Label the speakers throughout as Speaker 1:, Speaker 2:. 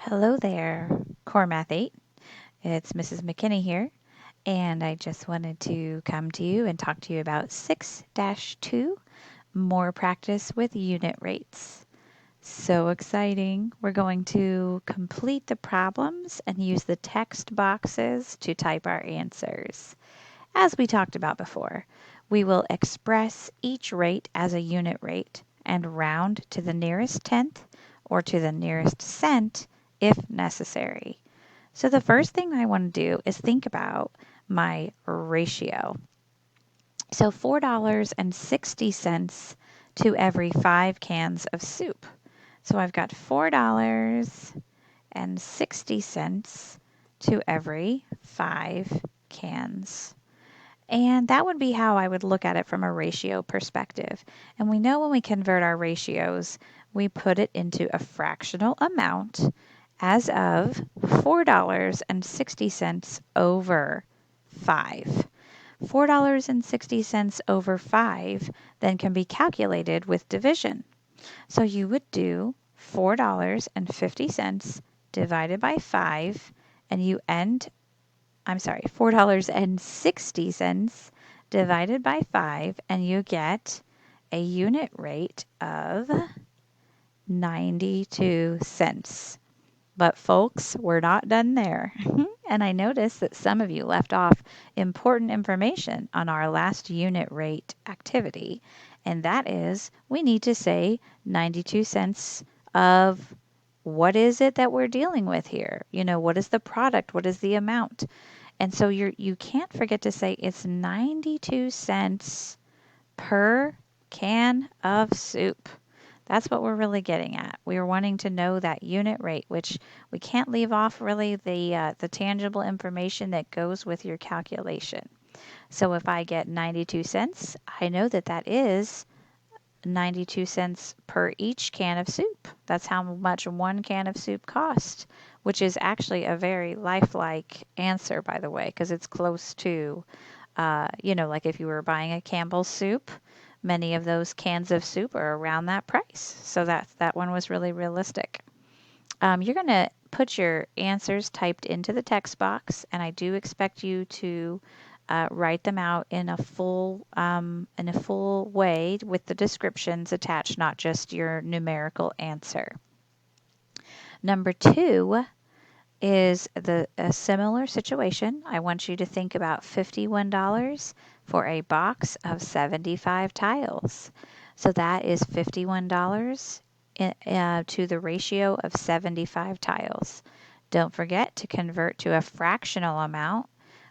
Speaker 1: Hello there, Core Math 8. It's Mrs. McKinney here, and I just wanted to come to you and talk to you about 6-2, more practice with unit rates. So exciting. We're going to complete the problems and use the text boxes to type our answers. As we talked about before, we will express each rate as a unit rate and round to the nearest tenth or to the nearest cent if necessary. So the first thing I want to do is think about my ratio. So $4.60 to every 5 cans of soup. So I've got $4.60 to every 5 cans. And that would be how I would look at it from a ratio perspective. And we know when we convert our ratios, we put it into a fractional amount as of $4.60 over 5. $4.60 over 5 then can be calculated with division. So you would do $4.50 divided by 5, and $4.60 divided by 5, and you get a unit rate of 92 cents. But folks, we're not done there. And I noticed that some of you left off important information on our last unit rate activity, and that is we need to say 92 cents of what is it that we're dealing with here? What is the product? What is the amount? And so you can't forget to say it's 92 cents per can of soup. That's what we're really getting at. We are wanting to know that unit rate, which we can't leave off really the tangible information that goes with your calculation. So if I get 92 cents, I know that that is 92 cents per each can of soup. That's how much one can of soup costs, which is actually a very lifelike answer, by the way, because it's close to, like if you were buying a Campbell's soup, many of those cans of soup are around that price. So that one was really realistic. You're going to put your answers typed into the text box, and I do expect you to write them out in a full way with the descriptions attached, not just your numerical answer. Number 2 is a similar situation. I want you to think about $51 for a box of 75 tiles. So that is $51 to the ratio of 75 tiles. Don't forget to convert to a fractional amount,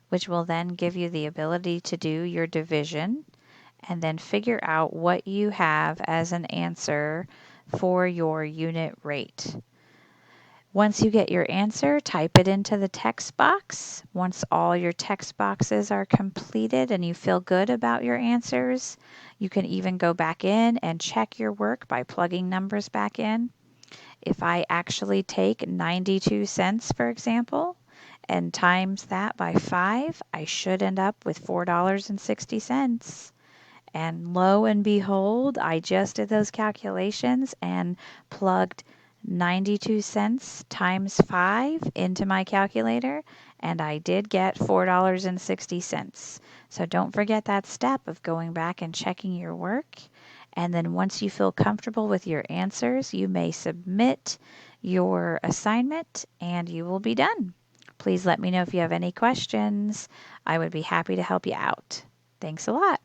Speaker 1: which will then give you the ability to do your division and then figure out what you have as an answer for your unit rate. Once you get your answer, type it into the text box. Once all your text boxes are completed and you feel good about your answers, you can even go back in and check your work by plugging numbers back in. If I actually take 92 cents, for example, and times that by 5, I should end up with $4.60. And lo and behold, I just did those calculations and plugged 92 cents times 5 into my calculator, and I did get $4.60. So don't forget that step of going back and checking your work. And then once you feel comfortable with your answers, you may submit your assignment and you will be done. Please let me know if you have any questions. I would be happy to help you out. Thanks a lot.